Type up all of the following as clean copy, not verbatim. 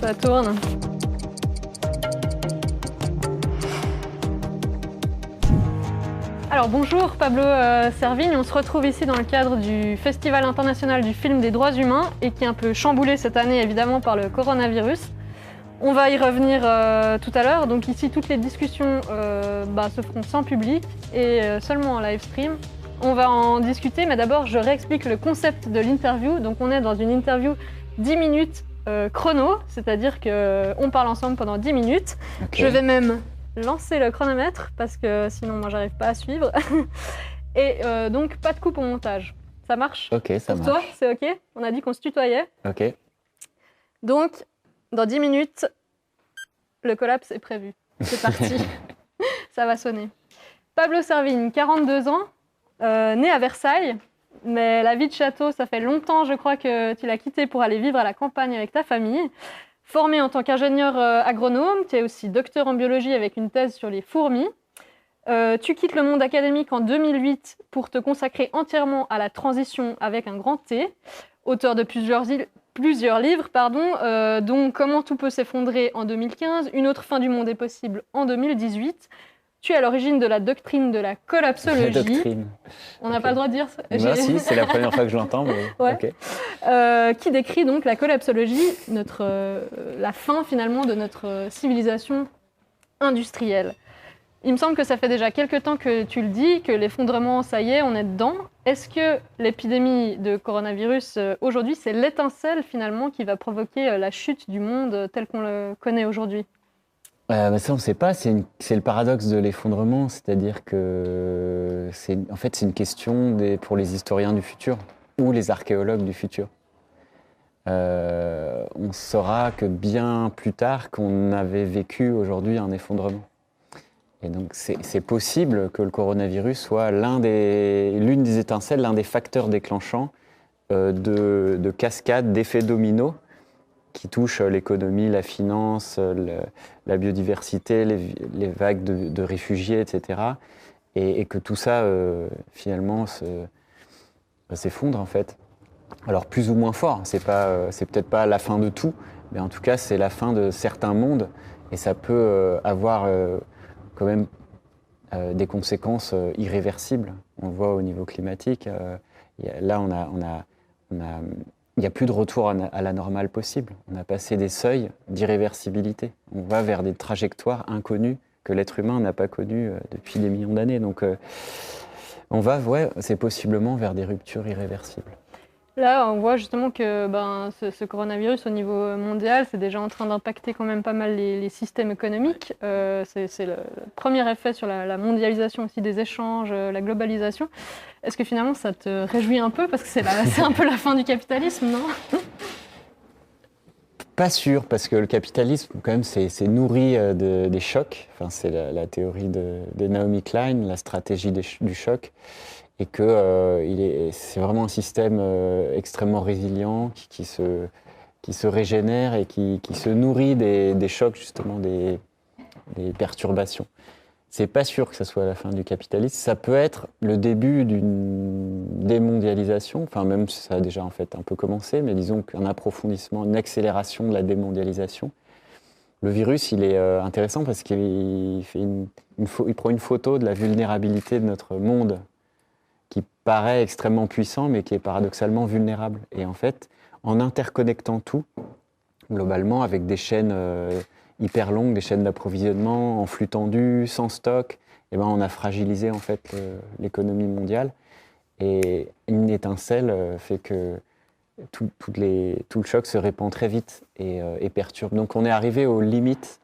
Ça tourne. Alors bonjour Pablo Servigne, on se retrouve ici dans le cadre du Festival international du film des droits humains et qui est un peu chamboulé cette année évidemment par le coronavirus. On va y revenir tout à l'heure, donc ici toutes les discussions se feront sans public et seulement en live stream. On va en discuter, mais d'abord je réexplique le concept de l'interview. Donc on est dans une interview 10 minutes chrono, c'est-à-dire qu'on parle ensemble pendant 10 minutes. Okay. Je vais même lancer le chronomètre parce que sinon moi j'arrive pas à suivre. Et donc pas de coupe au montage. Ça marche? Ok, ça marche. Pour toi, c'est ok? On a dit qu'on se tutoyait. Ok. Donc, dans 10 minutes, le collapse est prévu. C'est parti. Ça va sonner. Pablo Servigne, 42 ans, né à Versailles, mais la vie de château, ça fait longtemps, je crois, que tu l'as quitté pour aller vivre à la campagne avec ta famille. Formé en tant qu'ingénieur agronome, tu es aussi docteur en biologie avec une thèse sur les fourmis. Tu quittes le monde académique en 2008 pour te consacrer entièrement à la transition avec un grand T. Auteur de plusieurs livres, dont Comment tout peut s'effondrer en 2015, Une autre fin du monde est possible en 2018. Tu es à l'origine de la doctrine de la collapsologie. La doctrine. On n'a pas le droit de dire ça. Si, c'est la première fois que je l'entends, mais ouais. Ok. Qui décrit donc la collapsologie, la fin finalement de notre civilisation industrielle. Il me semble que ça fait déjà quelques temps que tu le dis, que l'effondrement, ça y est, on est dedans. Est-ce que l'épidémie de coronavirus, aujourd'hui, c'est l'étincelle finalement qui va provoquer la chute du monde tel qu'on le connaît aujourd'hui ? Ça, on ne sait pas. C'est le paradoxe de l'effondrement, c'est-à-dire que c'est une question pour les historiens du futur ou les archéologues du futur. On saura que bien plus tard qu'on avait vécu aujourd'hui un effondrement. Et donc c'est possible que le coronavirus soit l'une des étincelles, l'un des facteurs déclenchants de cascades, d'effets dominos qui touchent l'économie, la finance, la biodiversité, les vagues de réfugiés, etc. Et que tout ça, finalement, s'effondre, en fait. Alors, plus ou moins fort. C'est peut-être pas la fin de tout, mais en tout cas, c'est la fin de certains mondes. Et ça peut avoir quand même des conséquences irréversibles. On le voit au niveau climatique. Là, il n'y a plus de retour à la normale possible. On a passé des seuils d'irréversibilité. On va vers des trajectoires inconnues que l'être humain n'a pas connues depuis des millions d'années. Donc on va, c'est possiblement vers des ruptures irréversibles. Là, on voit justement que ce coronavirus au niveau mondial, c'est déjà en train d'impacter quand même pas mal les systèmes économiques. C'est le premier effet sur la mondialisation aussi des échanges, la globalisation. Est-ce que finalement ça te réjouit un peu parce que c'est un peu la fin du capitalisme, non ? Pas sûr, parce que le capitalisme, quand même, c'est nourri des chocs. Enfin, c'est la théorie de Naomi Klein, la stratégie du choc. Et que c'est vraiment un système extrêmement résilient qui se régénère et qui se nourrit des chocs, justement, des perturbations. C'est pas sûr que ça soit la fin du capitalisme. Ça peut être le début d'une démondialisation, enfin même si ça a déjà en fait un peu commencé, mais disons qu'un approfondissement, une accélération de la démondialisation. Le virus, il est intéressant parce qu'il prend une photo de la vulnérabilité de notre monde, qui paraît extrêmement puissant, mais qui est paradoxalement vulnérable. Et en fait, en interconnectant tout, globalement, avec des chaînes hyper longues, des chaînes d'approvisionnement en flux tendu, sans stock, on a fragilisé en fait l'économie mondiale. Et une étincelle fait que tout le choc se répand très vite et perturbe. Donc on est arrivé aux limites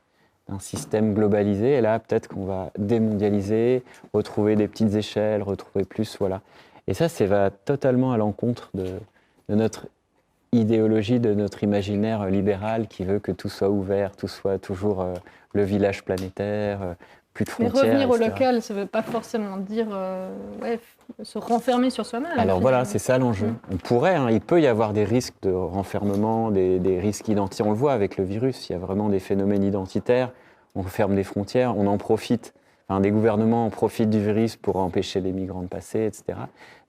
d'un système globalisé, et là peut-être qu'on va démondialiser, retrouver des petites échelles, retrouver plus, voilà. Et ça va totalement à l'encontre de notre idéologie, de notre imaginaire libéral qui veut que tout soit ouvert, tout soit toujours le village planétaire, plus de frontières. Mais revenir etc. au local, ça ne veut pas forcément dire se renfermer sur soi-même. Alors voilà, c'est ça l'enjeu. On pourrait, il peut y avoir des risques de renfermement, des risques identitaires. On le voit avec le virus, il y a vraiment des phénomènes identitaires. On ferme des frontières, on en profite. Enfin, des gouvernements en profitent du virus pour empêcher les migrants de passer, etc.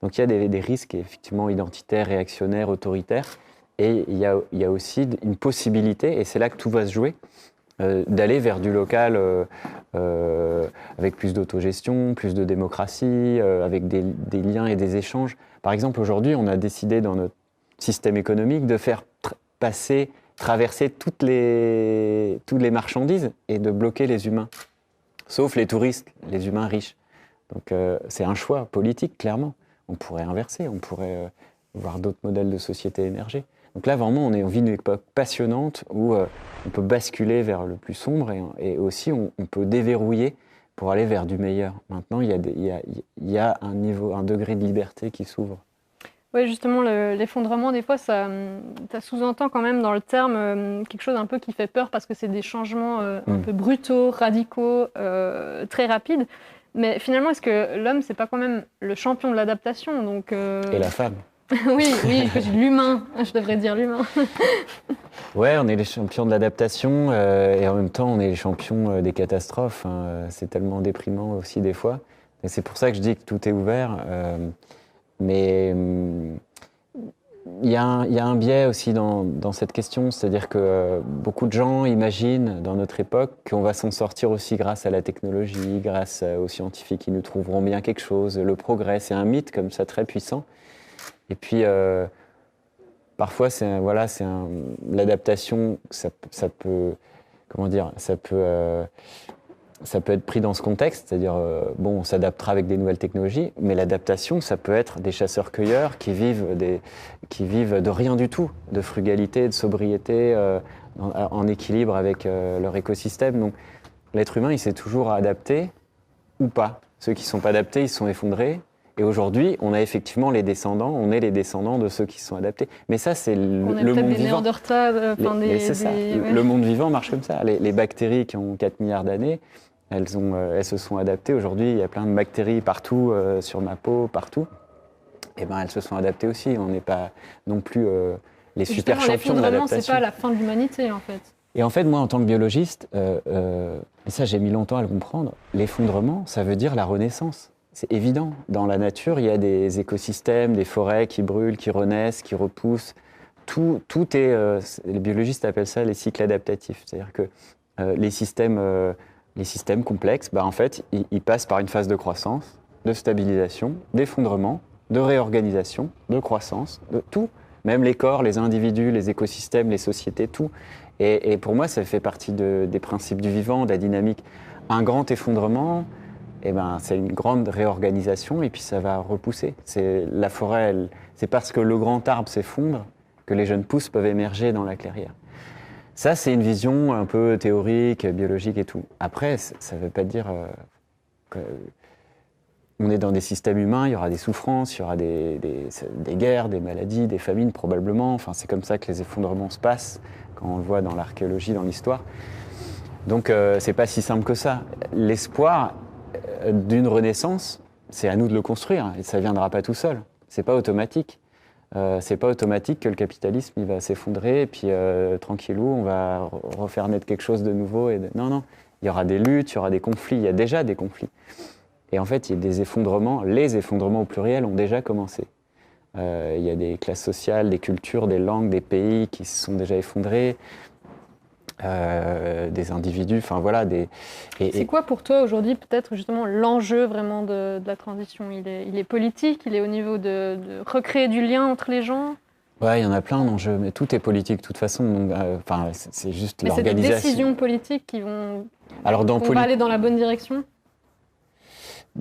Donc il y a des risques effectivement identitaires, réactionnaires, autoritaires. Et il y a aussi une possibilité, et c'est là que tout va se jouer, d'aller vers du local avec plus d'autogestion, plus de démocratie, avec des liens et des échanges. Par exemple, aujourd'hui, on a décidé dans notre système économique de faire traverser toutes les marchandises et de bloquer les humains, sauf les touristes, les humains riches. Donc c'est un choix politique, clairement. On pourrait inverser, on pourrait voir d'autres modèles de société émerger. Donc là, vraiment, on vit une époque passionnante où on peut basculer vers le plus sombre et aussi on peut déverrouiller pour aller vers du meilleur. Maintenant, il y a un degré de liberté qui s'ouvre. Oui, justement, l'effondrement, des fois, ça sous-entend quand même dans le terme quelque chose un peu qui fait peur parce que c'est des changements un peu brutaux, radicaux, très rapides. Mais finalement, est-ce que l'homme, c'est pas quand même le champion de l'adaptation donc, Et la femme. Oui, l'humain, je devrais dire l'humain. Ouais, on est les champions de l'adaptation et en même temps, on est les champions des catastrophes. Hein. C'est tellement déprimant aussi des fois. Et c'est pour ça que je dis que tout est ouvert. Mais il y a un biais aussi dans cette question, c'est-à-dire que beaucoup de gens imaginent dans notre époque qu'on va s'en sortir aussi grâce à la technologie, grâce aux scientifiques qui nous trouveront bien quelque chose. Le progrès, c'est un mythe comme ça très puissant. Et puis, parfois, l'adaptation, ça peut être pris dans ce contexte, c'est-à-dire, on s'adaptera avec des nouvelles technologies, mais l'adaptation, ça peut être des chasseurs-cueilleurs qui vivent de rien du tout, de frugalité, de sobriété, en équilibre avec leur écosystème. Donc, l'être humain, il s'est toujours adapté ou pas. Ceux qui ne sont pas adaptés, ils sont effondrés. Et aujourd'hui, on est les descendants de ceux qui se sont adaptés. Mais ça, c'est le monde vivant. Des Néandertals, Le monde vivant marche comme ça. Les bactéries qui ont 4 milliards d'années, elles se sont adaptées. Aujourd'hui, il y a plein de bactéries partout, sur ma peau, partout. Et elles se sont adaptées aussi. On n'est pas non plus les super champions de l'adaptation. C'est pas la fin de l'humanité, en fait. Et en fait, moi, en tant que biologiste, et ça, j'ai mis longtemps à le comprendre, l'effondrement, ça veut dire la renaissance. C'est évident. Dans la nature, il y a des écosystèmes, des forêts qui brûlent, qui renaissent, qui repoussent. Tout est... les biologistes appellent ça les cycles adaptatifs. C'est-à-dire que les systèmes complexes, en fait, ils passent par une phase de croissance, de stabilisation, d'effondrement, de réorganisation, de croissance, de tout. Même les corps, les individus, les écosystèmes, les sociétés, tout. Et pour moi, ça fait partie des principes du vivant, de la dynamique. Un grand effondrement... c'est une grande réorganisation et puis ça va repousser. La forêt, c'est parce que le grand arbre s'effondre que les jeunes pousses peuvent émerger dans la clairière. Ça, c'est une vision un peu théorique, biologique et tout. Après, ça ne veut pas dire qu'on est dans des systèmes humains, il y aura des souffrances, il y aura des guerres, des maladies, des famines probablement. Enfin, c'est comme ça que les effondrements se passent quand on le voit dans l'archéologie, dans l'histoire. Donc, c'est pas si simple que ça. L'espoir d'une renaissance, c'est à nous de le construire et ça ne viendra pas tout seul. C'est pas automatique. C'est pas automatique que le capitalisme il va s'effondrer et puis tranquillou, on va refaire naître quelque chose de nouveau. Non, il y aura des luttes, il y aura des conflits, il y a déjà des conflits. Et en fait, il y a des effondrements, les effondrements au pluriel ont déjà commencé. Il y a des classes sociales, des cultures, des langues, des pays qui se sont déjà effondrés. Des individus, enfin voilà. C'est quoi pour toi aujourd'hui peut-être justement l'enjeu vraiment de la transition ? Il est politique, il est au niveau de recréer du lien entre les gens ? Ouais, il y en a plein d'enjeux, mais tout est politique de toute façon. Donc, c'est juste l'organisation. Mais c'est des décisions politiques qui vont aller dans la bonne direction ?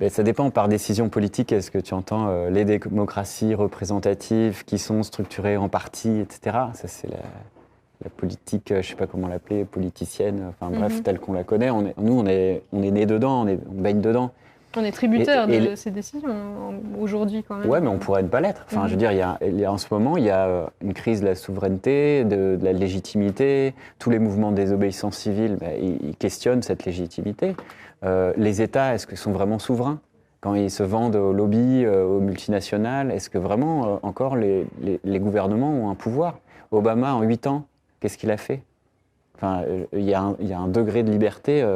Ça dépend par décision politique. Est-ce que tu entends les démocraties représentatives qui sont structurées en partis, etc. Ça, c'est la politique, je ne sais pas comment l'appeler, politicienne, bref, telle qu'on la connaît. On est né dedans, on baigne dedans. On est tributaire de ces décisions aujourd'hui quand même. Ouais, mais on pourrait ne pas l'être. Enfin, je veux dire, en ce moment, il y a une crise de la souveraineté, de la légitimité. Tous les mouvements de désobéissance civile, ils questionnent cette légitimité. Les États, est-ce qu'ils sont vraiment souverains ? Quand ils se vendent aux lobbies, aux multinationales, est-ce que vraiment, encore, les gouvernements ont un pouvoir ? Obama, en 8 ans, qu'est-ce qu'il a fait ? Enfin, il y a un degré de liberté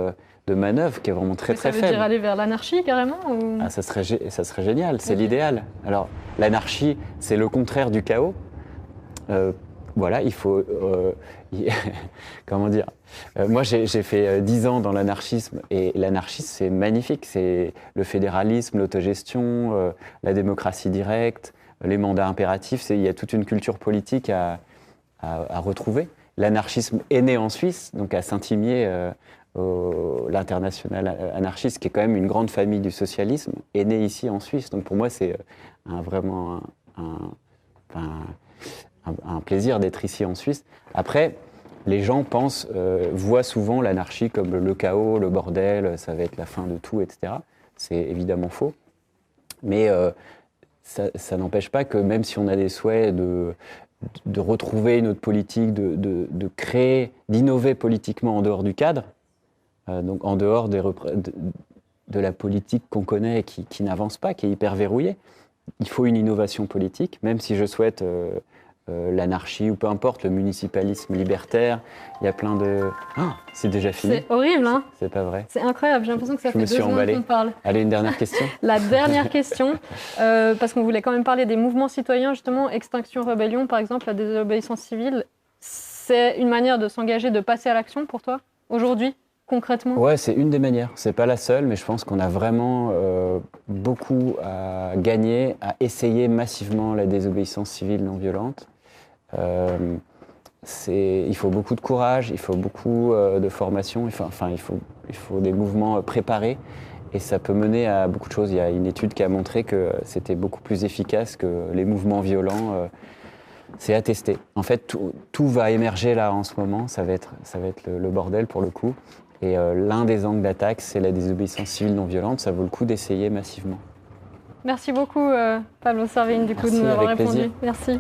de manœuvre qui est vraiment très très faible. Ça veut dire aller vers l'anarchie carrément ou... Ça serait génial, c'est l'idéal. Alors, l'anarchie, c'est le contraire du chaos. voilà, il faut... comment dire moi, j'ai fait 10 ans dans l'anarchisme, et l'anarchisme, c'est magnifique. C'est le fédéralisme, l'autogestion, la démocratie directe, les mandats impératifs. Il y a toute une culture politique à retrouver. L'anarchisme est né en Suisse, donc à Saint-Imier, l'international anarchiste, qui est quand même une grande famille du socialisme, est né ici en Suisse. Donc pour moi, c'est vraiment un plaisir d'être ici en Suisse. Après, les gens voient souvent l'anarchie comme le chaos, le bordel, ça va être la fin de tout, etc. C'est évidemment faux. Mais ça n'empêche pas que même si on a des souhaits de retrouver une autre politique, de créer, d'innover politiquement en dehors du cadre, donc en dehors de la politique qu'on connaît et qui n'avance pas, qui est hyper verrouillée, il faut une innovation politique, même si je souhaite l'anarchie ou peu importe, le municipalisme libertaire. Il y a plein de... Ah, c'est déjà fini. C'est horrible, hein? C'est pas vrai. C'est incroyable, j'ai l'impression que ça fait 2 secondes qu'on parle. Allez, une dernière question. La dernière question, parce qu'on voulait quand même parler des mouvements citoyens, justement, Extinction Rebellion, par exemple, la désobéissance civile, c'est une manière de s'engager, de passer à l'action pour toi, aujourd'hui, concrètement? Ouais, c'est une des manières. C'est pas la seule, mais je pense qu'on a vraiment beaucoup à gagner à essayer massivement la désobéissance civile non violente. Il faut beaucoup de courage, il faut beaucoup de formation, il faut des mouvements préparés, et ça peut mener à beaucoup de choses. Il y a une étude qui a montré que c'était beaucoup plus efficace que les mouvements violents. C'est attesté. En fait, tout va émerger là en ce moment, ça va être le bordel pour le coup. Et l'un des angles d'attaque, c'est la désobéissance civile non violente. Ça vaut le coup d'essayer massivement. Merci beaucoup, Pablo Servigne, de nous avoir répondu. Plaisir. Merci.